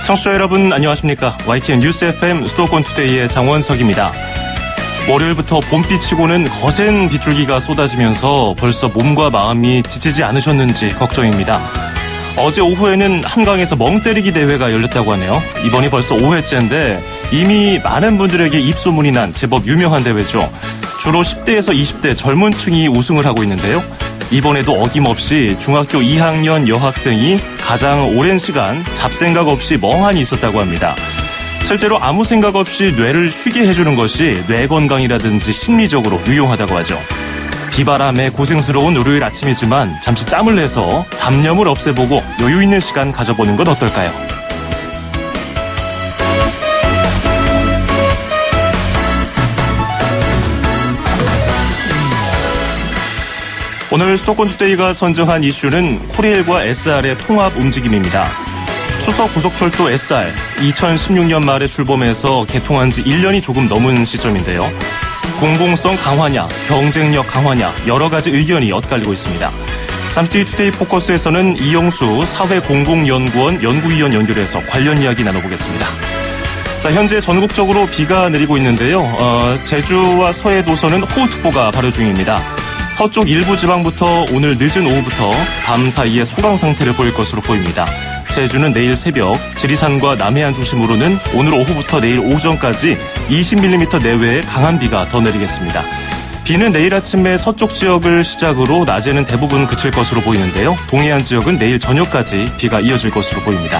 청취자 여러분 안녕하십니까. YTN 뉴스 FM 수도권 투데이의 장원석입니다. 월요일부터 봄비치고는 거센 빗줄기가 쏟아지면서 벌써 몸과 마음이 지치지 않으셨는지 걱정입니다. 어제 오후에는 한강에서 멍때리기 대회가 열렸다고 하네요. 이번이 벌써 5회째인데 이미 많은 분들에게 입소문이 난 제법 유명한 대회죠. 주로 10대에서 20대 젊은 층이 우승을 하고 있는데요. 이번에도 어김없이 중학교 2학년 여학생이 가장 오랜 시간 잡생각 없이 멍하니 있었다고 합니다. 실제로 아무 생각 없이 뇌를 쉬게 해주는 것이 뇌 건강이라든지 심리적으로 유용하다고 하죠. 비바람에 고생스러운 월요일 아침이지만 잠시 짬을 내서 잡념을 없애보고 여유 있는 시간 가져보는 건 어떨까요? 오늘 수도권 투데이가 선정한 이슈는 코레일과 SR의 통합 움직임입니다. 수서 고속철도 SR 2016년 말에 출범해서 개통한 지 1년이 조금 넘은 시점인데요. 공공성 강화냐, 경쟁력 강화냐 여러 가지 의견이 엇갈리고 있습니다. 잠시 뒤 투데이 포커스에서는 이영수 사회공공연구원 연구위원 연결해서 관련 이야기 나눠보겠습니다. 자, 현재 전국적으로 비가 내리고 있는데요. 제주와 서해도서는 호우특보가 발효 중입니다. 서쪽 일부 지방부터 오늘 늦은 오후부터 밤 사이에 소강 상태를 보일 것으로 보입니다. 제주는 내일 새벽, 지리산과 남해안 중심으로는 오늘 오후부터 내일 오전까지 20mm 내외의 강한 비가 더 내리겠습니다. 비는 내일 아침에 서쪽 지역을 시작으로 낮에는 대부분 그칠 것으로 보이는데요. 동해안 지역은 내일 저녁까지 비가 이어질 것으로 보입니다.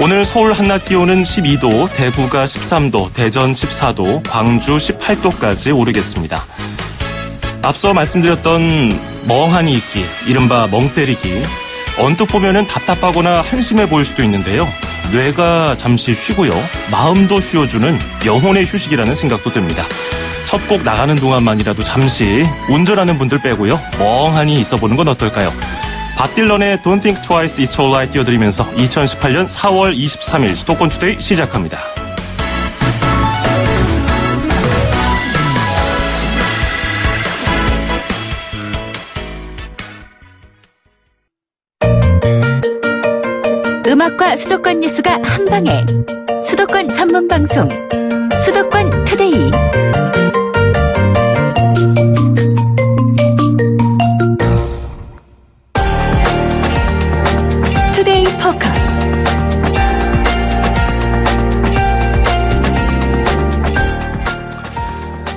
오늘 서울 한낮 기온은 12도, 대구가 13도, 대전 14도, 광주 18도까지 오르겠습니다. 앞서 말씀드렸던 멍하니 있기, 이른바 멍때리기. 언뜻 보면은 답답하거나 한심해 보일 수도 있는데요. 뇌가 잠시 쉬고요. 마음도 쉬어주는 영혼의 휴식이라는 생각도 듭니다. 첫 곡 나가는 동안만이라도 잠시 운전하는 분들 빼고요. 멍하니 있어보는 건 어떨까요? 밥 딜런의 Don't Think Twice It's Alright 띄워드리면서 2018년 4월 23일 수도권 투데이 시작합니다. 음악과 수도권 뉴스가 한방에 수도권 전문 방송 수도권 투데이. 투데이 포커스.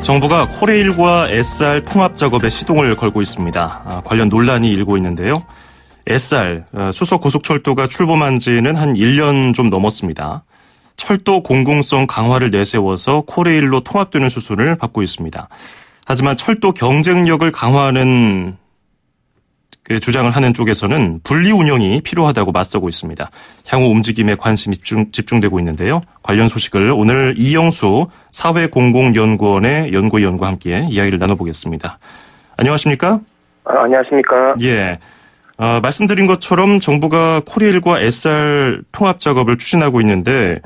정부가 코레일과 SR 통합 작업에 시동을 걸고 있습니다. 관련 논란이 일고 있는데요. SR, 수서 고속철도가 출범한 지는 한 1년 좀 넘었습니다. 철도 공공성 강화를 내세워서 코레일로 통합되는 수순을 밟고 있습니다. 하지만 철도 경쟁력을 강화하는 주장을 하는 쪽에서는 분리 운영이 필요하다고 맞서고 있습니다. 향후 움직임에 관심이 집중되고 있는데요. 관련 소식을 오늘 이영수 사회공공연구원의 연구위원과 함께 이야기를 나눠보겠습니다. 안녕하십니까? 안녕하십니까? 예. 말씀드린 것처럼 정부가 코레일과 SR 통합 작업을 추진하고 있는데,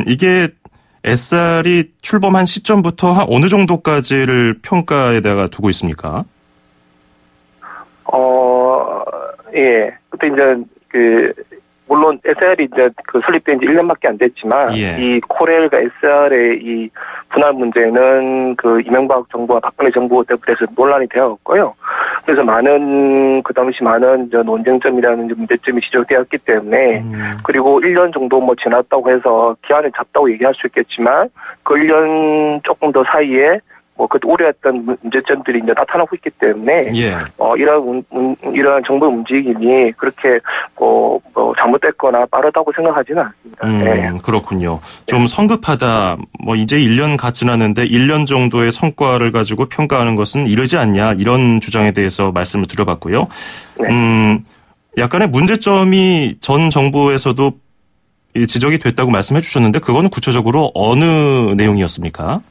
이게 SR이 출범한 시점부터 한 어느 정도까지를 평가에다가 두고 있습니까? 예. 그때 이제, 물론 SR이 이제 설립된 지 1년밖에 안 됐지만, 예. 이 코레일과 SR의 이 분할 문제는 이명박 정부와 박근혜 정부 때부터 논란이 되었고요. 그래서 그 당시 많은 논쟁점이라는 문제점이 지적되었기 때문에, 그리고 1년 정도 지났다고 해서 기한을 잡다고 얘기할 수 있겠지만, 그 1년 조금 더 사이에 그때 우려했던 문제점들이 이제 나타나고 있기 때문에, 예. 이러한 정부 움직임이 그렇게, 잘못됐거나 빠르다고 생각하지는 않습니다. 네. 그렇군요. 좀 성급하다, 이제 1년 갓 지났는데 1년 정도의 성과를 가지고 평가하는 것은 이르지 않냐, 이런 주장에 대해서 말씀을 드려봤고요. 네. 약간의 문제점이 전 정부에서도 지적이 됐다고 말씀해 주셨는데, 그거는 구체적으로 어느 내용이었습니까?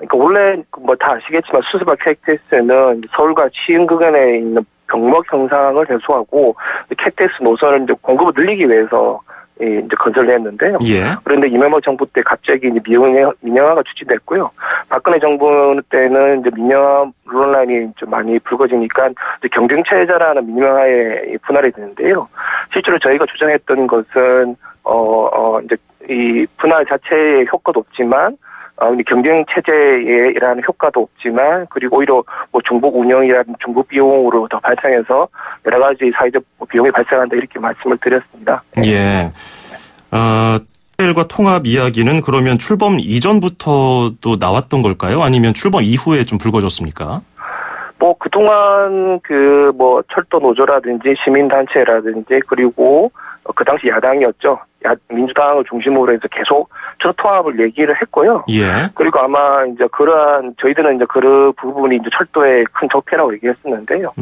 그러니까 원래 다 아시겠지만 수서발 KTX는 서울과 시흥 구간에 있는 병목 형상을 해소하고 KTX 노선을 이제 공급을 늘리기 위해서 이제 건설을 했는데요. 예. 그런데 이명박 정부 때 갑자기 이제 민영화가 추진됐고요. 박근혜 정부 때는 이제 민영화 논란이 좀 많이 불거지니까 이제 경쟁체제라는 민영화에 분할이 되는데요. 실제로 저희가 주장했던 것은 이제 이 분할 자체의 효과도 없지만 경쟁 체제라는 효과도 없지만 그리고 오히려 뭐 중복 운영이라든 중복 비용으로 더 발생해서 여러 가지 사회적 비용이 발생한다 이렇게 말씀을 드렸습니다. 예. 코레일과 통합 이야기는 그러면 출범 이전부터도 나왔던 걸까요? 아니면 출범 이후에 좀 불거졌습니까? 뭐 그동안 그 뭐 철도 노조라든지 시민단체라든지 그리고 그 당시 야당이었죠. 민주당을 중심으로 해서 계속 철도 통합을 얘기를 했고요. 예. 그리고 아마 이제 저희들은 이제 그 부분이 이제 철도의 큰 적폐라고 얘기했었는데요.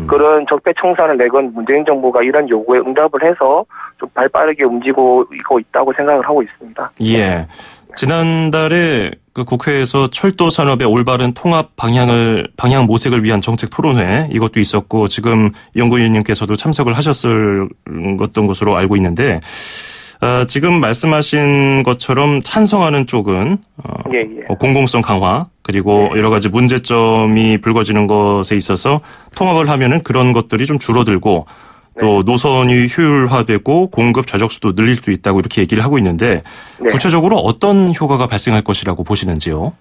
그런 적폐 청산을 내건 문재인 정부가 이런 요구에 응답을 해서 좀 발빠르게 움직이고 있다고 생각을 하고 있습니다. 예. 지난달에 그 국회에서 철도 산업의 올바른 통합 방향 모색을 위한 정책 토론회 이것도 있었고 지금 연구위원님께서도 참석을 하셨을 것으로 알고 있는데 지금 말씀하신 것처럼 찬성하는 쪽은 공공성 강화 그리고 여러 가지 문제점이 불거지는 것에 있어서 통합을 하면은 그런 것들이 좀 줄어들고 또 노선이 효율화되고 공급 좌적수도 늘릴 수 있다고 이렇게 얘기를 하고 있는데 구체적으로 어떤 효과가 발생할 것이라고 보시는지요?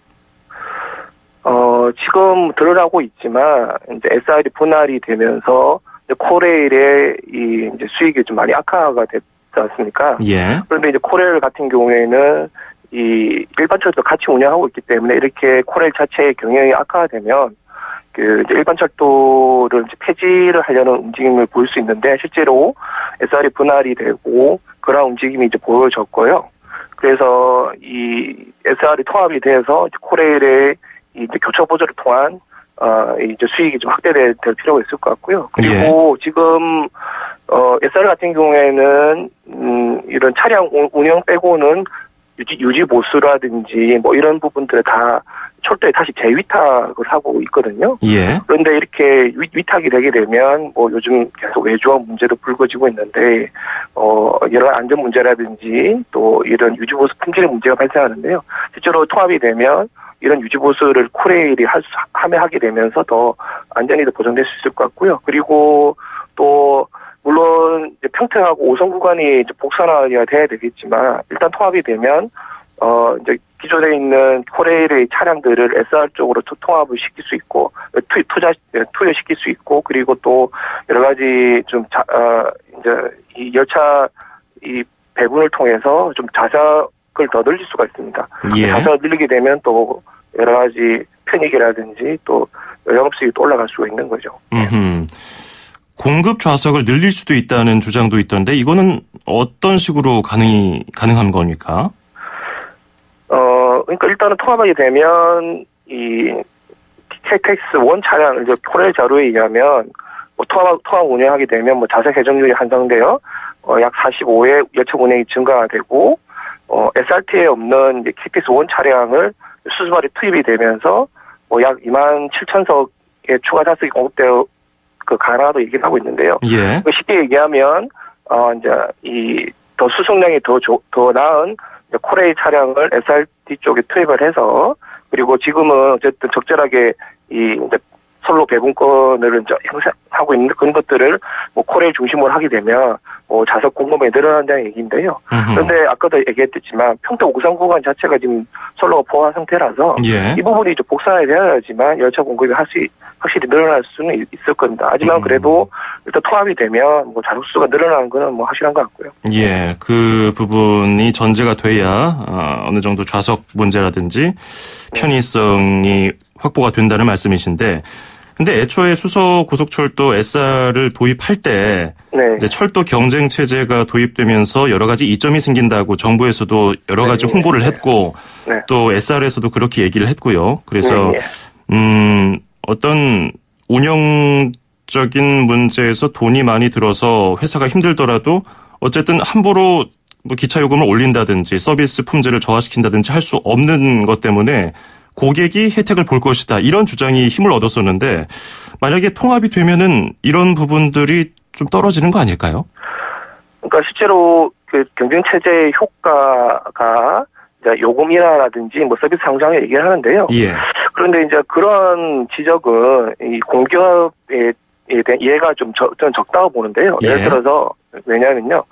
지금 드러나고 있지만 이제 SR이 분할이 되면서 이제 코레일의 이제 수익이 좀 많이 악화가 됐지 않습니까? 예. 그런데 이제 코레일 같은 경우에는 이 일반 철도 같이 운영하고 있기 때문에 이렇게 코레일 자체의 경영이 악화되면 그 일반 철도를 이제 폐지를 하려는 움직임을 보일 수 있는데 실제로 SR이 분할이 되고 그런 움직임이 이제 보여졌고요. 그래서 이 SR이 통합이 돼서 코레일의 이제 교차 보조를 통한 이제 수익이 좀 확대될 필요가 있을 것 같고요. 그리고 지금 SR 같은 경우에는 이런 차량 운영 빼고는 유지 보수라든지 뭐 이런 부분들을 다 철도에 다시 재위탁을 하고 있거든요. 예. 그런데 이렇게 위탁이 되게 되면 뭐 요즘 계속 외주화 문제도 불거지고 있는데 여러 안전 문제라든지 또 이런 유지 보수 품질의 문제가 발생하는데요. 실제로 통합이 되면 이런 유지 보수를 코레일이 하게 되면서 더 안전이 더 보장될 수 있을 것 같고요. 그리고 또 물론 이제 평택하고 5선 구간이 이제 복선화가 돼야 되겠지만 일단 통합이 되면 이제 기존에 있는 코레일의 차량들을 SR 쪽으로 통합을 시킬 수 있고 투여시킬 수 있고 그리고 또 여러 가지 좀 이제 이 열차 이 배분을 통해서 좀 좌석을 더 늘릴 수가 있습니다. 예. 좌석을 늘리게 되면 또 여러 가지 편익이라든지 또 영업수익이 또 올라갈 수가 있는 거죠. 공급 좌석을 늘릴 수도 있다는 주장도 있던데 이거는 어떤 식으로 가능한 겁니까? 그러니까 일단은 통합하게 되면 이 KTX1 차량 이제 코레일 자료에 의하면 뭐 통합 운영하게 되면 뭐 좌석 회전율이 향상되어 약 45회 열차 운행이 증가되고 SRT에 없는 이제 KTX1 차량을 수수발이 투입이 되면서 뭐 약 27,000석의 추가 좌석이 공급되어 가능하다고 얘기를 하고 있는데요. 예. 쉽게 얘기하면 이제 이 더 수송량이 더 나은 코레일 차량을 SRT 쪽에 투입을 해서 그리고 지금은 어쨌든 적절하게 이 이제 선로 배분권을 이제 행사하고 있는 그런 것들을 뭐 코레일 중심으로 하게 되면 뭐 좌석 공급이 늘어난다는 얘기인데요. 그런데 아까도 얘기했지만 평택 5선 구간 자체가 지금 선로가 포화 상태라서 이 부분이 좀 복선이 되어야지만 열차 공급이 확실히 늘어날 수는 있을 겁니다. 하지만 그래도 일단 통합이 되면 뭐 좌석 수가 늘어나는 거는 뭐 확실한 것 같고요. 예, 그 부분이 전제가 돼야 어느 정도 좌석 문제라든지 편의성이 확보가 된다는 말씀이신데, 근데 애초에 수서 고속철도 SR을 도입할 때 이제 철도 경쟁 체제가 도입되면서 여러 가지 이점이 생긴다고 정부에서도 여러 가지 홍보를 했고 또 SR에서도 그렇게 얘기를 했고요. 그래서 어떤 운영적인 문제에서 돈이 많이 들어서 회사가 힘들더라도 어쨌든 함부로 뭐 기차 요금을 올린다든지 서비스 품질을 저하시킨다든지 할 수 없는 것 때문에 고객이 혜택을 볼 것이다. 이런 주장이 힘을 얻었었는데 만약에 통합이 되면은 이런 부분들이 좀 떨어지는 거 아닐까요? 그러니까 실제로 그 경쟁 체제의 효과가 이제 요금 인하라든지 뭐 서비스 향상을 얘기를 하는데요. 예. 그런데 이제 그런 지적은 이 공기업에 대한 이해가 좀 저는 적다고 보는데요. 예. 예를 들어서 왜냐하면요,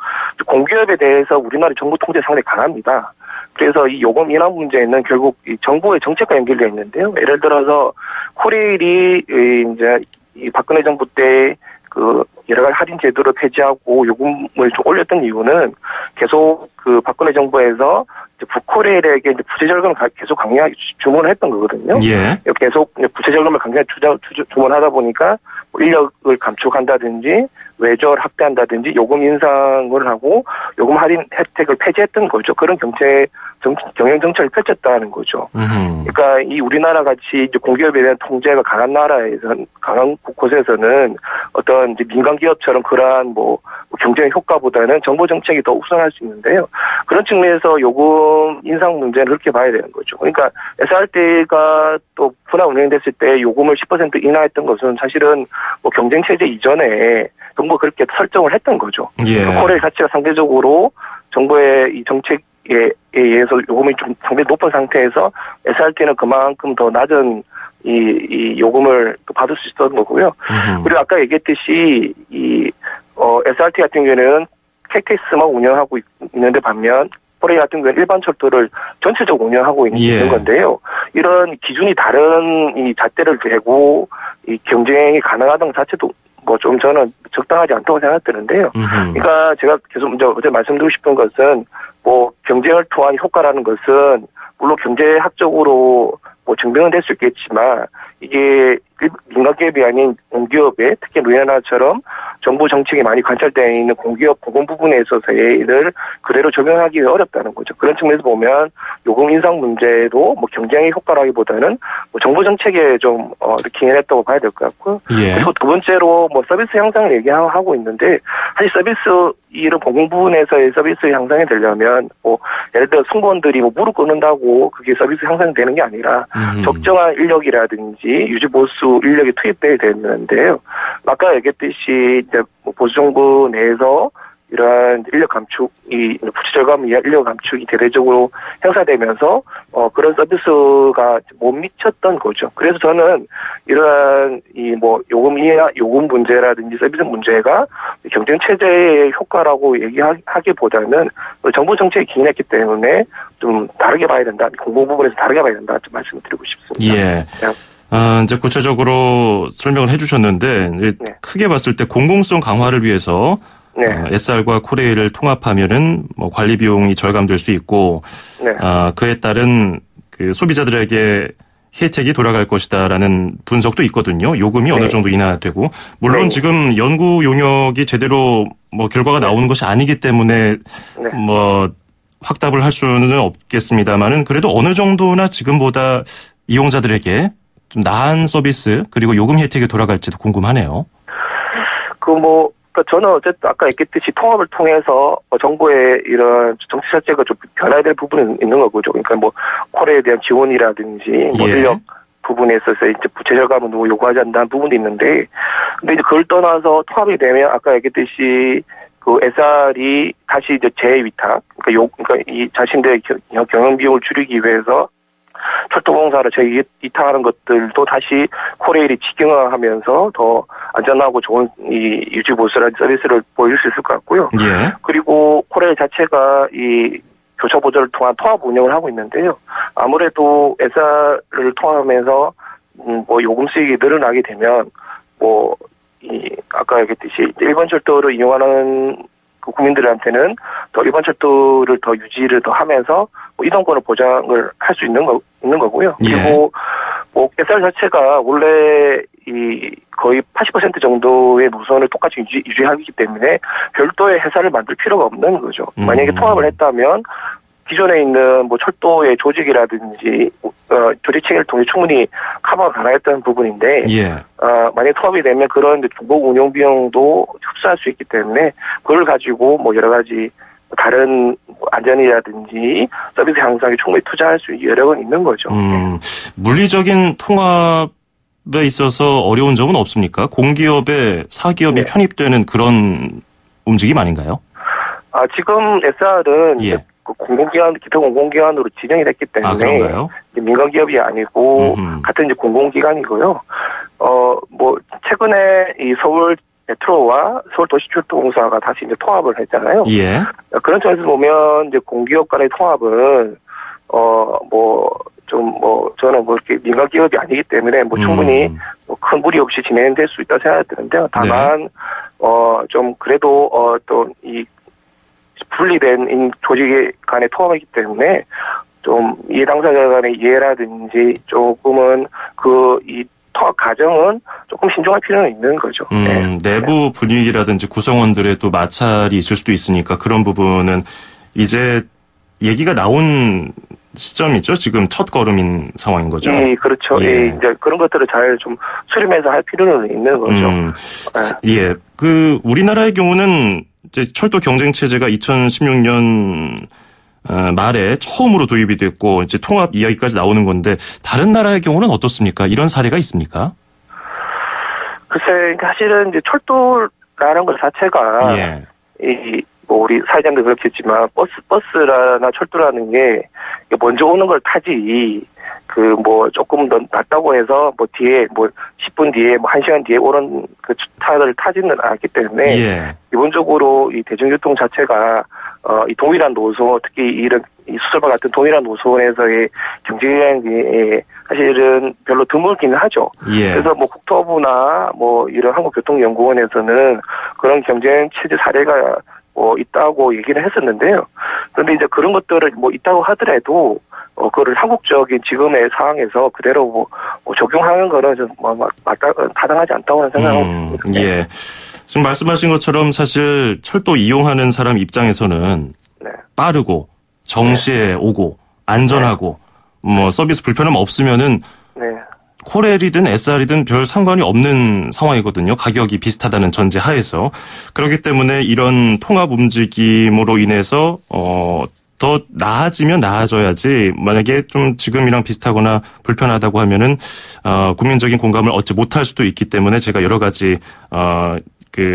공기업에 대해서 우리나라 정부 통제 상당히 강합니다. 그래서 이 요금 인하 문제는 결국 이 정부의 정책과 연결되어 있는데요. 예를 들어서 코레일이 이제 이 박근혜 정부 때 그 여러 가지 할인 제도를 폐지하고 요금을 좀 올렸던 이유는 계속 그 박근혜 정부에서 북코레일에게 이제 부채 절감을 계속 강요하게 주문을 했던 거거든요. 예. 계속 부채 절감을 강요하게 주문하다 보니까 인력을 감축한다든지 외절 확대한다든지 요금 인상을 하고 요금 할인 혜택을 폐지했던 거죠. 그런 경영 정책을 펼쳤다는 거죠. 그러니까 이 우리나라 같이 이제 공기업에 대한 통제가 강한 나라에서는, 강한 곳에서는 어떤 이제 민간 기업처럼 그러한 뭐 경쟁의 효과보다는 정보 정책이 더 우선할 수 있는데요. 그런 측면에서 요금 인상 문제는 그렇게 봐야 되는 거죠. 그러니까 SRT가 또 분할 운영됐을 때 요금을 10% 인하했던 것은 사실은 뭐 경쟁 체제 이전에 정부가 그렇게 설정을 했던 거죠. 예. 코레일 자체가 상대적으로 정부의 이 정책에 의해서 요금이 좀 상당히 높은 상태에서 SRT는 그만큼 더 낮은 이 요금을 또 받을 수 있었던 거고요. 그리고 아까 얘기했듯이 SRT 같은 경우에는 KTX만 운영하고 있는데 반면 코레일 같은 경우는 일반 철도를 전체적으로 운영하고 있는 건데요. 이런 기준이 다른 이 잣대를 대고 이 경쟁이 가능하다는 자체도 뭐 좀 저는 적당하지 않다고 생각드는데요. 그러니까 제가 계속 어제 말씀드리고 싶은 것은 뭐 경쟁을 통한 효과라는 것은 물론 경제학적으로 뭐 증명은 될 수 있겠지만 이게 민간 기업이 아닌 공기업에 특히 루이나처럼 정부 정책이 많이 관찰되어 있는 공기업 공공 부분에 있어서의 일을 그대로 적용하기 어렵다는 거죠. 그런 측면에서 보면 요금 인상 문제도 뭐 경쟁의 효과라기보다는 뭐 정부 정책에 좀 기인했다고 봐야 될 것 같고요. 예. 그리고 두 번째로 뭐 서비스 향상을 얘기하고 있는데 사실 서비스 이런 공공 부분에서의 서비스 향상이 되려면 뭐 예를 들어 승무원들이 뭐 무릎 꿇는다고 그게 서비스 향상이 되는 게 아니라 적정한 인력이라든지 유지 보수 인력이 투입돼야 되는데요. 아까 얘기했듯이 이제 보수 정부 내에서 이러한 인력 감축이 부채 절감 위한 인력 감축이 대대적으로 행사되면서 그런 서비스가 못 미쳤던 거죠. 그래서 저는 이러한 이 뭐 요금 문제라든지 서비스 문제가 경쟁 체제의 효과라고 얘기하기보다는 정부 정책이 기인했기 때문에 좀 다르게 봐야 된다. 공공 부분에서 다르게 봐야 된다. 좀 말씀드리고 싶습니다. 예. 이제 구체적으로 설명을 해주셨는데 크게 봤을 때 공공성 강화를 위해서 SR과 코레일을 통합하면은 뭐 관리 비용이 절감될 수 있고 그에 따른 그 소비자들에게 혜택이 돌아갈 것이다라는 분석도 있거든요. 요금이 어느 정도 인하되고 물론 지금 연구 용역이 제대로 뭐 결과가 나오는 것이 아니기 때문에 뭐 확답을 할 수는 없겠습니다만은 그래도 어느 정도나 지금보다 이용자들에게 좀 나은 서비스 그리고 요금 혜택이 돌아갈지도 궁금하네요. 그러니까 저는 어쨌든 아까 얘기했듯이 통합을 통해서 정부의 이런 정책 자체가 좀 변화해야 될 부분은 있는 거죠. 그러니까 뭐 코레일에 대한 지원이라든지 뭐 인력 부분에 있어서 이제 부채 절감은 요구하지 않는다는 부분도 있는데, 근데 이제 그걸 떠나서 통합이 되면 아까 얘기했듯이 그 SR이 다시 이제 재위탁, 그러니까 이 자신들의 경영 비용을 줄이기 위해서 철도공사를 재이탁하는 것들도 다시 코레일이 직영화하면서 더 안전하고 좋은 이 유지 보수라는 서비스를 보여줄 수 있을 것 같고요. 그리고 코레일 자체가 이 교차 보조를 통한 통합 운영을 하고 있는데요. 아무래도 SR을 통합하면서 뭐 요금 수익이 늘어나게 되면 뭐 이 아까 얘기했듯이 일반 철도를 이용하는 그 국민들한테는 더 일반 철도를 더 유지를 더 하면서 뭐 이동권을 보장을 할 수 있는 거고요. 그리고 뭐 SR 자체가 원래 이 거의 80% 정도의 노선을 똑같이 유지하기 때문에 별도의 회사를 만들 필요가 없는 거죠. 만약에 통합을 했다면 기존에 있는 뭐 철도의 조직이라든지 조직 체계를 통해 충분히 커버가 가능했던 부분인데 만약에 통합이 되면 그런 중복 운영 비용도 흡수할 수 있기 때문에 그걸 가지고 뭐 여러 가지 다른 안전이라든지 서비스 향상에 충분히 투자할 수 있는 여력은 있는 거죠. 물리적인 통합에 있어서 어려운 점은 없습니까? 공기업에 사기업이 편입되는 그런 움직임 아닌가요? 지금 SR은 예. 공공기관, 기타 공공기관으로 지정이 됐기 때문에. 그런가요? 민간기업이 아니고, 같은 이제 공공기관이고요. 최근에 이 서울 메트로와 서울도시철도공사가 다시 이제 통합을 했잖아요. 예. 그런 점에서 보면 이제 공기업 간의 통합은, 저는 이렇게 민간기업이 아니기 때문에 충분히 큰 무리 없이 진행될 수 있다고 생각이 드는데요. 다만, 좀 그래도, 분리된 조직 간의 통합이기 때문에 좀 이해 당사자 간의 이해라든지 조금은 이 통합 과정은 조금 신중할 필요는 있는 거죠. 내부 분위기라든지 구성원들의 또 마찰이 있을 수도 있으니까 그런 부분은 이제 얘기가 나온 시점이죠. 지금 첫 걸음인 상황인 거죠. 예, 그렇죠. 예. 이제 그런 것들을 잘 좀 수렴해서 할 필요는 있는 거죠. 예. 우리나라의 경우는 이제 철도 경쟁 체제가 2016년 말에 처음으로 도입이 됐고 이제 통합 이야기까지 나오는 건데 다른 나라의 경우는 어떻습니까? 이런 사례가 있습니까? 글쎄, 사실은 이제 철도라는 것 자체가 우리 사회자님도 그렇겠지만 버스나 철도라는 게 먼저 오는 걸 타지 조금 더 낫다고 해서 뒤에 10분 뒤에 1시간 뒤에 오는 그 차를 타지는 않기 때문에 기본적으로 이 대중교통 자체가 이 동일한 노선, 특히 이런 이 수설과 같은 동일한 노선에서의 경쟁이 사실은 별로 드물기는 하죠. 그래서 국토부나 이런 한국교통연구원에서는 그런 경쟁 체제 사례가 있다고 얘기를 했었는데요. 그런데 이제 그런 것들을 있다고 하더라도 그거를 한국적인 지금의 상황에서 그대로 적용하는 거는 좀 타당하지 않다고 생각하고 있습니다. 예. 지금 말씀하신 것처럼 사실 철도 이용하는 사람 입장에서는 빠르고 정시에 오고 안전하고 서비스 불편함 없으면은 코레일이든 SR이든 별 상관이 없는 상황이거든요. 가격이 비슷하다는 전제 하에서. 그렇기 때문에 이런 통합 움직임으로 인해서 더 나아지면 나아져야지 만약에 좀 지금이랑 비슷하거나 불편하다고 하면은 국민적인 공감을 얻지 못할 수도 있기 때문에 제가 여러 가지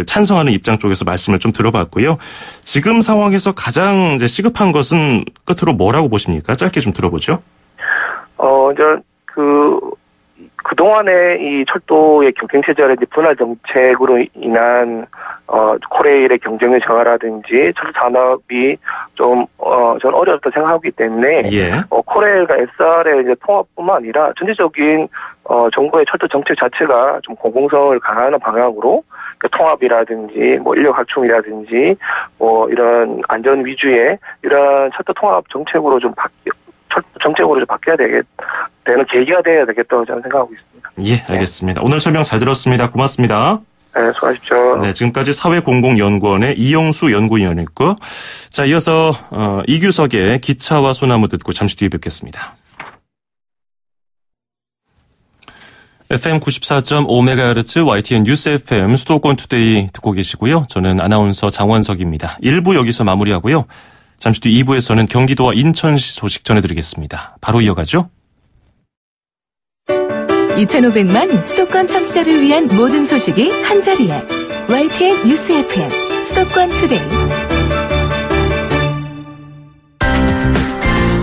찬성하는 입장 쪽에서 말씀을 좀 들어봤고요. 지금 상황에서 가장 이제 시급한 것은 끝으로 뭐라고 보십니까? 짧게 좀 들어보죠. 그동안에 이 철도의 경쟁체제의 분할 정책으로 인한, 코레일의 경쟁의 저하라든지 철도 산업이 좀, 저는 어렵다 생각하기 때문에, 코레일과 SR의 이제 통합뿐만 아니라 전체적인, 정부의 철도 정책 자체가 좀 공공성을 강화하는 방향으로, 통합이라든지, 인력 확충이라든지, 이런 안전 위주의 이런 철도 통합 정책으로 좀 정책으로 좀 바뀌어야 되는 계기가 돼야 되겠다고 저는 생각하고 있습니다. 예, 알겠습니다. 오늘 설명 잘 들었습니다. 고맙습니다. 네, 수고하십시오. 네, 지금까지 사회공공연구원의 이영수 연구위원이었고, 자, 이어서 이규석의 기차와 소나무 듣고 잠시 뒤에 뵙겠습니다. FM 94.5MHz YTN 뉴스 FM 수도권 투데이 듣고 계시고요. 저는 아나운서 장원석입니다. 1부 여기서 마무리하고요. 잠시 뒤 2부에서는 경기도와 인천시 소식 전해드리겠습니다. 바로 이어가죠. 2,500만 수도권 청취자를 위한 모든 소식이 한자리에 YTN 뉴스 FM 수도권 투데이.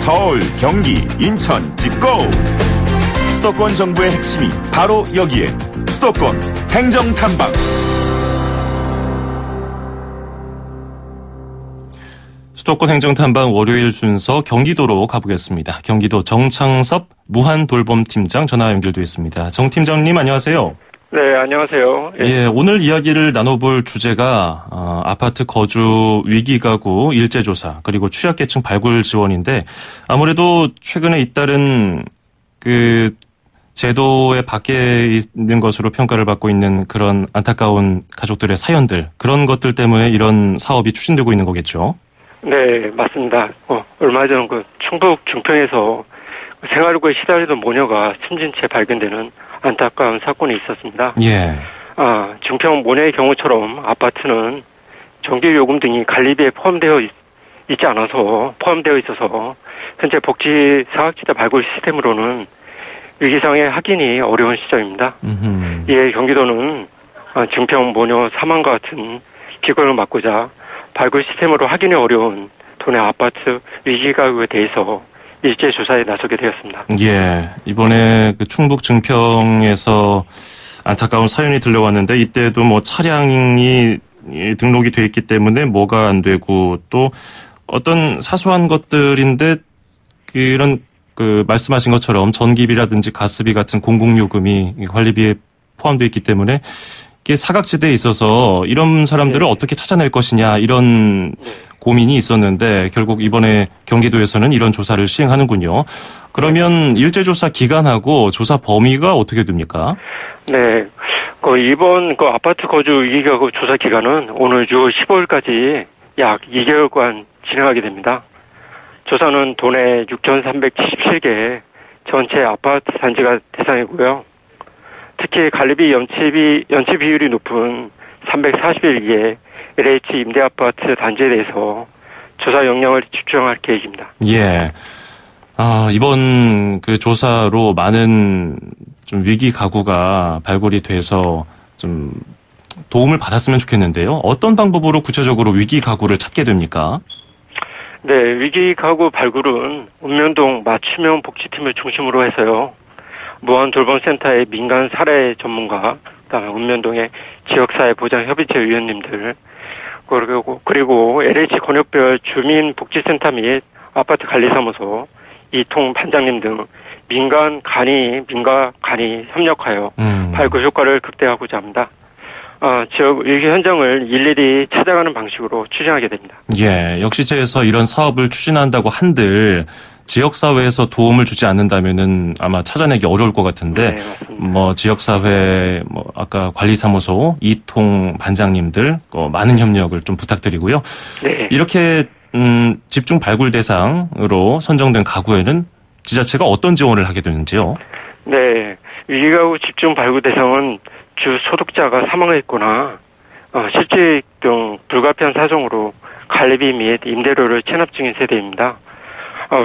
서울, 경기, 인천 찍고 수도권 정부의 핵심이 바로 여기에 수도권 행정탐방. 수도권 행정탐방 월요일 순서 경기도로 가보겠습니다. 경기도 정창섭 무한돌봄팀장 전화 연결돼 있습니다. 정 팀장님 안녕하세요. 네, 안녕하세요. 예, 오늘 이야기를 나눠볼 주제가 아파트 거주 위기가구 일제조사 그리고 취약계층 발굴 지원인데 아무래도 최근에 잇따른 제도의 밖에 있는 것으로 평가를 받고 있는 그런 안타까운 가족들의 사연들 그런 것들 때문에 이런 사업이 추진되고 있는 거겠죠? 네, 맞습니다. 얼마 전 충북 증평에서 생활고에 시달리던 모녀가 숨진 채 발견되는 안타까운 사건이 있었습니다. 예. 증평 모녀의 경우처럼 아파트는 전기요금 등이 관리비에 포함되어 있어서 현재 복지 사각지대 발굴 시스템으로는 위기상의 확인이 어려운 시점입니다. 이에 경기도는 증평 모녀 사망과 같은 기권을 막고자 발굴 시스템으로 확인이 어려운 도내 아파트 위기 가구에 대해서 일제 조사에 나서게 되었습니다. 예, 이번에 그 충북 증평에서 안타까운 사연이 들려왔는데 이때도 뭐 차량이 등록이 돼 있기 때문에 뭐가 안 되고 또 어떤 사소한 것들인데 그런 그 말씀하신 것처럼 전기비라든지 가스비 같은 공공요금이 관리비에 포함되어 있기 때문에 이게 사각지대에 있어서 이런 사람들을 어떻게 찾아낼 것이냐 이런 고민이 있었는데 결국 이번에 경기도에서는 이런 조사를 시행하는군요. 그러면 일제조사 기간하고 조사 범위가 어떻게 됩니까? 네. 이번 아파트 거주 위기가구 조사 기간은 오늘 6월 15일까지 약 2개월간 진행하게 됩니다. 조사는 도내 6,377개 전체 아파트 단지가 대상이고요. 특히 관리비 연체 비율이 높은 341개 LH 임대아파트 단지에 대해서 조사 역량을 집중할 계획입니다. 예. 이번 그 조사로 많은 좀 위기 가구가 발굴이 돼서 좀 도움을 받았으면 좋겠는데요. 어떤 방법으로 구체적으로 위기 가구를 찾게 됩니까? 네, 위기 가구 발굴은 읍면동 맞춤형 복지팀을 중심으로 해서요. 무한돌봄센터의 민간 사례 전문가, 그다음에 읍면동의 지역사회 보장협의체 위원님들, 그리고 LH 권역별 주민복지센터 및 아파트 관리사무소, 이통 반장님 등 민가 간이 협력하여 발굴 효과를 극대화하고자 합니다. 지역 위기 현장을 일일이 찾아가는 방식으로 추진하게 됩니다. 예, 역시제에서 이런 사업을 추진한다고 한들 지역사회에서 도움을 주지 않는다면은 아마 찾아내기 어려울 것 같은데, 네, 맞습니다. 지역사회, 아까 관리사무소, 이통 반장님들, 많은 협력을 좀 부탁드리고요. 네. 이렇게, 집중 발굴 대상으로 선정된 가구에는 지자체가 어떤 지원을 하게 되는지요? 네. 위기가구 집중 발굴 대상은 주 소득자가 사망했거나, 실직 등 불가피한 사정으로 관리비 및 임대료를 체납 중인 세대입니다.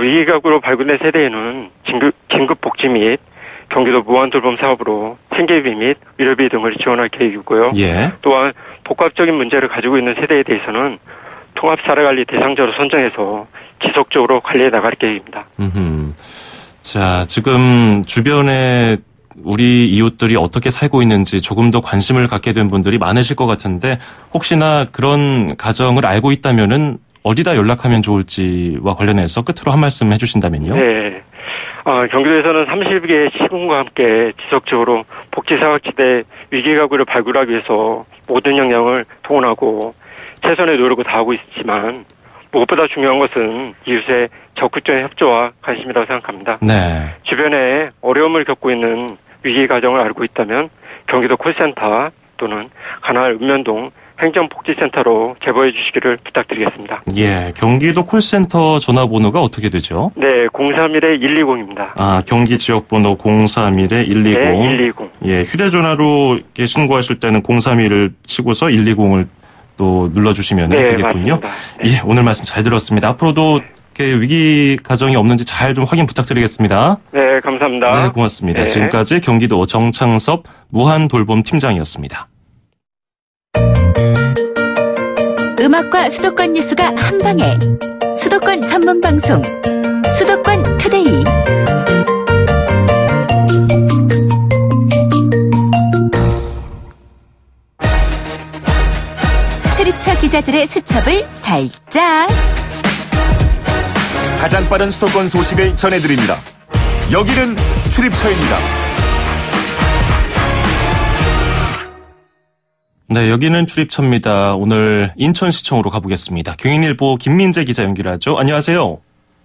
위기가구로 발굴된 세대에는 긴급복지 및 경기도 무한돌봄 사업으로 생계비 및 의료비 등을 지원할 계획이고요. 예. 또한 복합적인 문제를 가지고 있는 세대에 대해서는 통합사례관리 대상자로 선정해서 지속적으로 관리해 나갈 계획입니다. 자, 지금 주변에 우리 이웃들이 어떻게 살고 있는지 조금 더 관심을 갖게 된 분들이 많으실 것 같은데 혹시나 그런 가정을 알고 있다면은 어디다 연락하면 좋을지와 관련해서 끝으로 한 말씀 해주신다면요. 네. 경기도에서는 30개의 시군과 함께 지속적으로 복지사각지대 위기가구를 발굴하기 위해서 모든 역량을 동원하고 최선의 노력을 다하고 있지만 무엇보다 중요한 것은 이웃의 적극적인 협조와 관심이라고 생각합니다. 네. 주변에 어려움을 겪고 있는 위기 가정을 알고 있다면 경기도 콜센터 또는 관할 읍면동 행정복지센터로 제보해 주시기를 부탁드리겠습니다. 예, 경기도 콜센터 전화번호가 어떻게 되죠? 네, 031-120입니다. 경기 지역번호 031-120. 네, 120. 예, 휴대전화로 신고하실 때는 031을 치고서 120을 또 눌러주시면 되겠군요. 맞습니다. 네. 예, 오늘 말씀 잘 들었습니다. 앞으로도 위기 가정이 없는지 잘 좀 확인 부탁드리겠습니다. 네, 감사합니다. 네, 고맙습니다. 네. 지금까지 경기도 정창섭 무한돌봄팀장이었습니다. 음악과 수도권 뉴스가 한방에 수도권 전문 방송 수도권 투데이. 출입처 기자들의 수첩을 살짝. 가장 빠른 수도권 소식을 전해드립니다. 여기는 출입처입니다. 네, 여기는 출입처입니다. 오늘 인천시청으로 가보겠습니다. 경인일보 김민재 기자 연결하죠. 안녕하세요.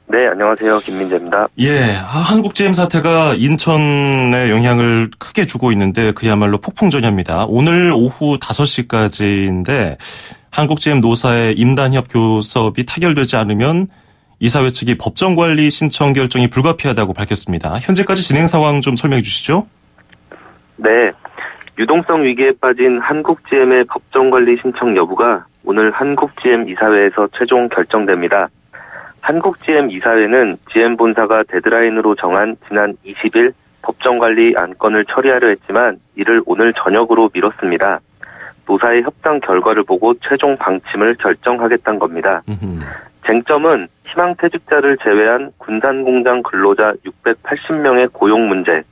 네, 안녕하세요. 김민재입니다. 예, 한국GM 사태가 인천에 영향을 크게 주고 있는데 그야말로 폭풍전야입니다. 오늘 오후 5시까지인데 한국GM 노사의 임단협 교섭이 타결되지 않으면 이사회 측이 법정관리 신청 결정이 불가피하다고 밝혔습니다. 현재까지 진행 상황 좀 설명해 주시죠. 네, 유동성 위기에 빠진 한국GM의 법정관리 신청 여부가 오늘 한국GM 이사회에서 최종 결정됩니다. 한국GM 이사회는 GM 본사가 데드라인으로 정한 지난 20일 법정관리 안건을 처리하려 했지만 이를 오늘 저녁으로 미뤘습니다. 노사의 협상 결과를 보고 최종 방침을 결정하겠다는 겁니다. 쟁점은 희망퇴직자를 제외한 군산공장 근로자 680명의 고용 문제,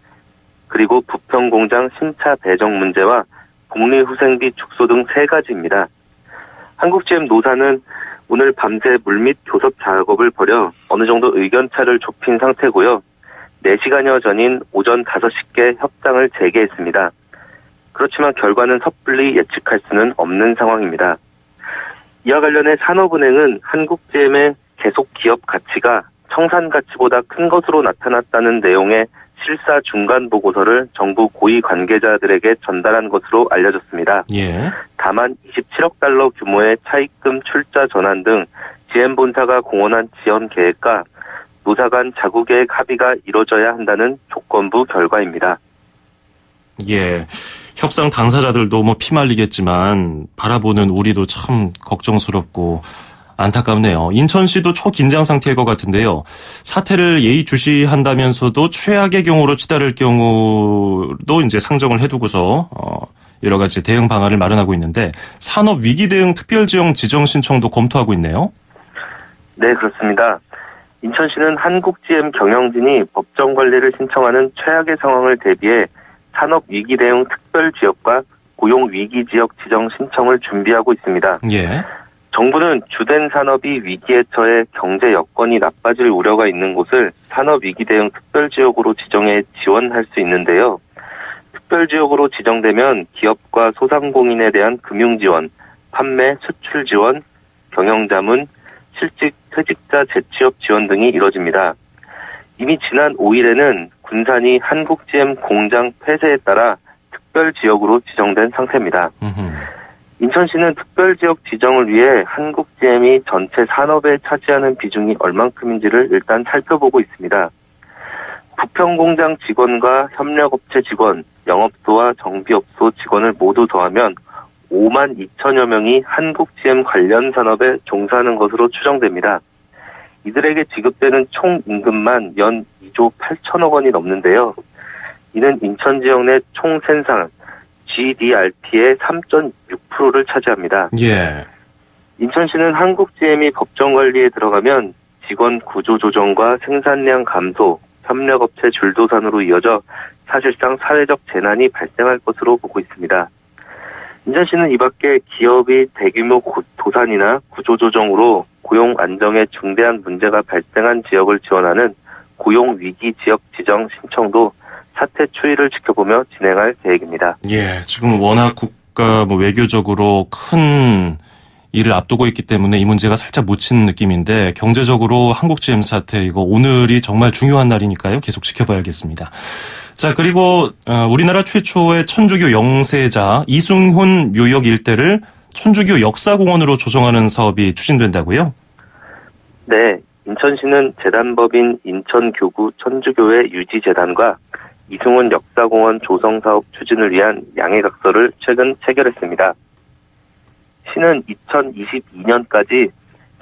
그리고 부평공장 심차 배정 문제와 복리후생비 축소 등 3가지입니다. 한국GM 노사는 오늘 밤새 물밑 교섭 작업을 벌여 어느 정도 의견차를 좁힌 상태고요. 4시간여 전인 오전 5시께 협상을 재개했습니다. 그렇지만 결과는 섣불리 예측할 수는 없는 상황입니다. 이와 관련해 산업은행은 한국GM의 계속 기업 가치가 청산 가치보다 큰 것으로 나타났다는 내용의 실사 중간 보고서를 정부 고위 관계자들에게 전달한 것으로 알려졌습니다. 예. 다만 27억 달러 규모의 차입금 출자 전환 등 GM 본사가 공언한 지원 계획과 노사 간 자구 계획 합의가 이뤄져야 한다는 조건부 결과입니다. 예. 협상 당사자들도 피말리겠지만 바라보는 우리도 참 걱정스럽고 안타깝네요. 인천시도 초긴장 상태일 것 같은데요. 사태를 예의주시한다면서도 최악의 경우로 치달을 경우도 이제 상정을 해두고서 여러 가지 대응 방안을 마련하고 있는데 산업 위기 대응 특별지역 지정 신청도 검토하고 있네요. 네, 그렇습니다. 인천시는 한국GM 경영진이 법정 관리를 신청하는 최악의 상황을 대비해 산업 위기 대응 특별지역과 고용 위기 지역 지정 신청을 준비하고 있습니다. 예. 정부는 주된 산업이 위기에 처해 경제 여건이 나빠질 우려가 있는 곳을 산업 위기 대응 특별지역으로 지정해 지원할 수 있는데요. 특별지역으로 지정되면 기업과 소상공인에 대한 금융지원, 판매, 수출 지원, 경영자문, 실직, 퇴직자 재취업 지원 등이 이뤄집니다. 이미 지난 5일에는 군산이 한국GM 공장 폐쇄에 따라 특별지역으로 지정된 상태입니다. 인천시는 특별지역 지정을 위해 한국GM이 전체 산업에 차지하는 비중이 얼만큼인지를 일단 살펴보고 있습니다. 부평공장 직원과 협력업체 직원, 영업소와 정비업소 직원을 모두 더하면 5만 2천여 명이 한국GM 관련 산업에 종사하는 것으로 추정됩니다. 이들에게 지급되는 총 임금만 연 2조 8천억 원이 넘는데요. 이는 인천 지역 내 총 생산 GDRP의 3.6%를 차지합니다. 예. 인천시는 한국GM이 법정 관리에 들어가면 직원 구조 조정과 생산량 감소, 협력업체 줄도산으로 이어져 사실상 사회적 재난이 발생할 것으로 보고 있습니다. 인천시는 이 밖에 기업이 대규모 도산이나 구조조정으로 고용 안정에 중대한 문제가 발생한 지역을 지원하는 고용위기 지역 지정 신청도 사태 추이를 지켜보며 진행할 계획입니다. 예, 지금 워낙 국가 외교적으로 큰 일을 앞두고 있기 때문에 이 문제가 살짝 묻힌 느낌인데 경제적으로 한국GM 사태 이거 오늘이 정말 중요한 날이니까요. 계속 지켜봐야겠습니다. 자, 그리고 우리나라 최초의 천주교 영세자 이승훈 묘역 일대를 천주교 역사공원으로 조성하는 사업이 추진된다고요? 네, 인천시는 재단법인 인천교구 천주교회 유지재단과 이승훈 역사공원 조성사업 추진을 위한 양해각서를 최근 체결했습니다. 시는 2022년까지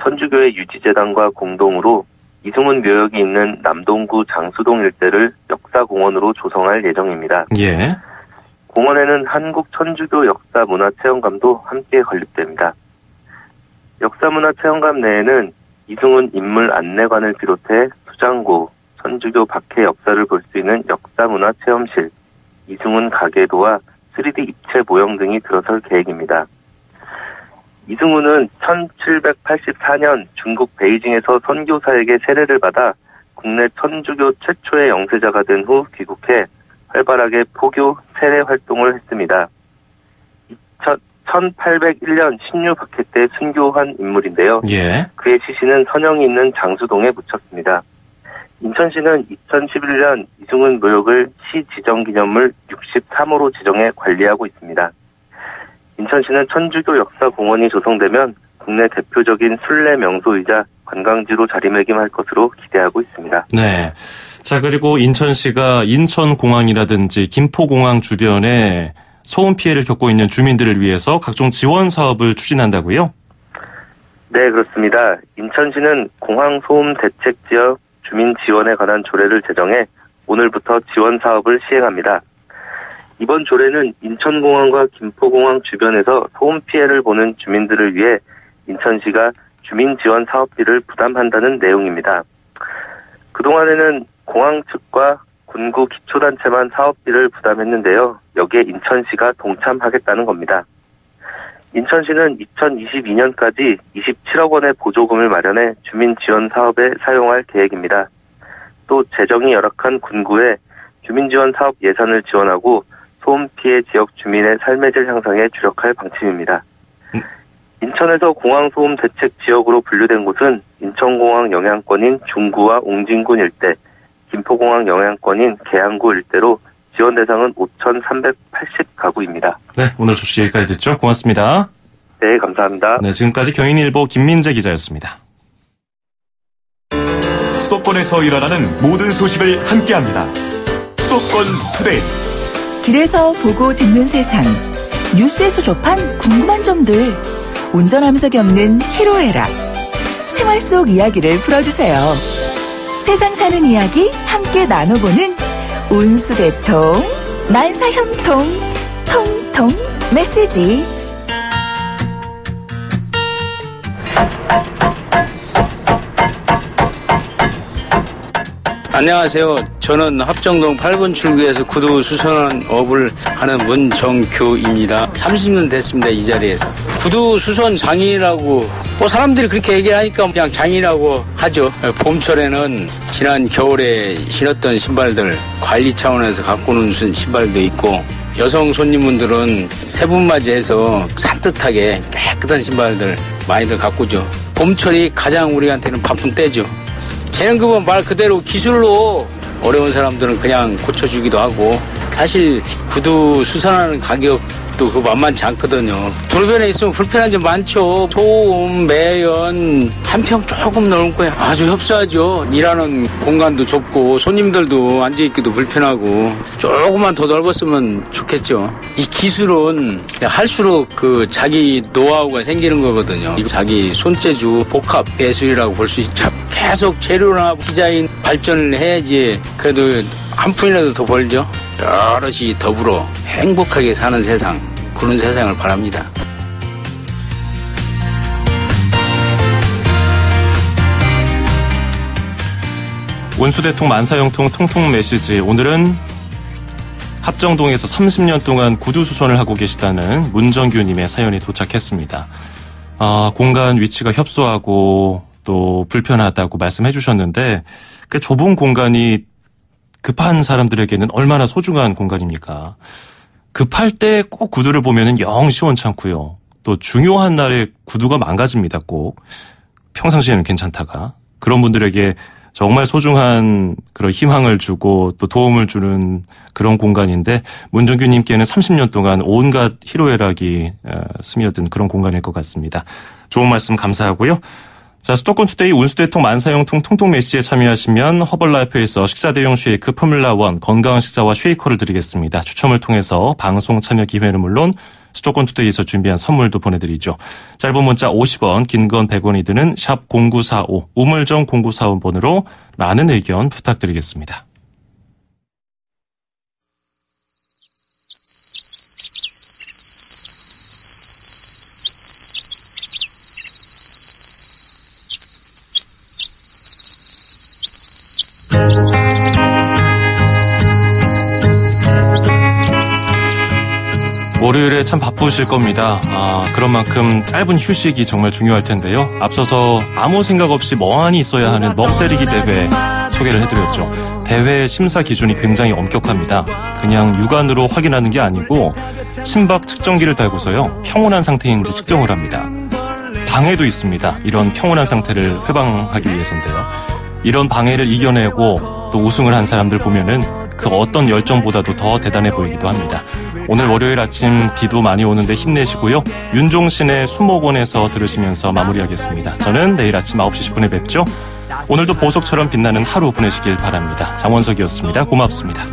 천주교회 유지재단과 공동으로 이승훈 묘역이 있는 남동구 장수동 일대를 역사공원으로 조성할 예정입니다. 예. 공원에는 한국천주교 역사문화체험관도 함께 건립됩니다. 역사문화체험관 내에는 이승훈 인물 안내관을 비롯해 수장고, 천주교 박해 역사를 볼 수 있는 역사문화체험실, 이승훈 가계도와 3D 입체 모형 등이 들어설 계획입니다. 이승훈은 1784년 중국 베이징에서 선교사에게 세례를 받아 국내 천주교 최초의 영세자가 된 후 귀국해 활발하게 포교 세례 활동을 했습니다. 1801년 신유 박해 때 순교한 인물인데요. 예. 그의 시신은 선영이 있는 장수동에 묻혔습니다. 인천시는 2011년 이승훈 묘역을 시 지정기념물 63호로 지정해 관리하고 있습니다. 인천시는 천주교 역사공원이 조성되면 국내 대표적인 순례 명소이자 관광지로 자리매김할 것으로 기대하고 있습니다. 네. 자, 그리고 인천시가 인천공항이라든지 김포공항 주변에 소음 피해를 겪고 있는 주민들을 위해서 각종 지원 사업을 추진한다고요? 네, 그렇습니다. 인천시는 공항 소음 대책 지역 주민 지원에 관한 조례를 제정해 오늘부터 지원 사업을 시행합니다. 이번 조례는 인천공항과 김포공항 주변에서 소음 피해를 보는 주민들을 위해 인천시가 주민 지원 사업비를 부담한다는 내용입니다. 그동안에는 공항 측과 군구 기초단체만 사업비를 부담했는데요. 여기에 인천시가 동참하겠다는 겁니다. 인천시는 2022년까지 27억 원의 보조금을 마련해 주민 지원 사업에 사용할 계획입니다. 또 재정이 열악한 군구에 주민 지원 사업 예산을 지원하고 소음 피해 지역 주민의 삶의 질 향상에 주력할 방침입니다. 인천에서 공항 소음 대책 지역으로 분류된 곳은 인천공항 영향권인 중구와 옹진군 일대, 김포공항 영향권인 계양구 일대로 지원 대상은 5,380가구입니다. 네, 오늘 소식 여기까지 듣죠. 고맙습니다. 네, 감사합니다. 네, 지금까지 경인일보 김민재 기자였습니다. 수도권에서 일어나는 모든 소식을 함께합니다. 수도권 투데이. 길에서 보고 듣는 세상, 뉴스에서 접한 궁금한 점들, 운전하면서 겪는 희로애락, 생활 속 이야기를 풀어주세요. 세상 사는 이야기 함께 나눠보는 운수대통, 만사형통, 통통 메시지. 안녕하세요. 저는 합정동 8번 출구에서 구두 수선한 업을 하는 문정규입니다. 30년 됐습니다. 이 자리에서. 구두 수선 장인이라고 사람들이 그렇게 얘기하니까 그냥 장인이라고 하죠. 봄철에는 지난 겨울에 신었던 신발들 관리 차원에서 갖고 오는 신발도 있고, 여성 손님분들은 세분 맞이해서 산뜻하게 깨끗한 신발들 많이들 갖고 오죠. 봄철이 가장 우리한테는 바쁜 때죠. 쟤는 그건 말 그대로 기술로 어려운 사람들은 그냥 고쳐주기도 하고, 사실 구두 수선하는 가격도 그 만만치 않거든요. 도로변에 있으면 불편한 점 많죠. 소음, 매연, 한 평 조금 넓은 거에 아주 협소하죠. 일하는 공간도 좁고 손님들도 앉아있기도 불편하고, 조금만 더 넓었으면 좋겠죠. 이 기술은 할수록 그 자기 노하우가 생기는 거거든요. 자기 손재주 복합 예술이라고 볼 수 있죠. 계속 재료나 디자인 발전을 해야지 그래도 한 푼이라도 더 벌죠. 여럿이 더불어 행복하게 사는 세상, 그런 세상을 바랍니다. 운수대통 만사형통 통통 메시지. 오늘은 합정동에서 30년 동안 구두 수선을 하고 계시다는 문정규님의 사연이 도착했습니다. 공간 위치가 협소하고 또 불편하다고 말씀해 주셨는데, 그 좁은 공간이 급한 사람들에게는 얼마나 소중한 공간입니까? 급할 때 꼭 구두를 보면은 영 시원찮고요. 또 중요한 날에 구두가 망가집니다. 꼭 평상시에는 괜찮다가, 그런 분들에게 정말 소중한 그런 희망을 주고 또 도움을 주는 그런 공간인데, 문정규님께는 30년 동안 온갖 희로애락이 스며든 그런 공간일 것 같습니다. 좋은 말씀 감사하고요. 자, 수도권 투데이 운수대통 만사형통 통통 메시지에 참여하시면 허벌라이프에서 식사 대용 쉐이크 포뮬라1 건강한 식사와 쉐이커를 드리겠습니다. 추첨을 통해서 방송 참여 기회는 물론 수도권 투데이에서 준비한 선물도 보내드리죠. 짧은 문자 50원, 긴 건 100원이 드는 샵 0945, 우물정 0945번으로 많은 의견 부탁드리겠습니다. 월요일에 참 바쁘실 겁니다. 그런 만큼 짧은 휴식이 정말 중요할 텐데요. 앞서서 아무 생각 없이 멍하니 있어야 하는 멍때리기 대회 소개를 해드렸죠. 대회 심사 기준이 굉장히 엄격합니다. 그냥 육안으로 확인하는 게 아니고 심박 측정기를 달고서요, 평온한 상태인지 측정을 합니다. 방해도 있습니다. 이런 평온한 상태를 회방하기 위해서인데요. 이런 방해를 이겨내고 또 우승을 한 사람들 보면은 그 어떤 열정보다도 더 대단해 보이기도 합니다. 오늘 월요일 아침 비도 많이 오는데 힘내시고요. 윤종신의 수목원에서 들으시면서 마무리하겠습니다. 저는 내일 아침 9시 10분에 뵙죠. 오늘도 보석처럼 빛나는 하루 보내시길 바랍니다. 장원석이었습니다. 고맙습니다.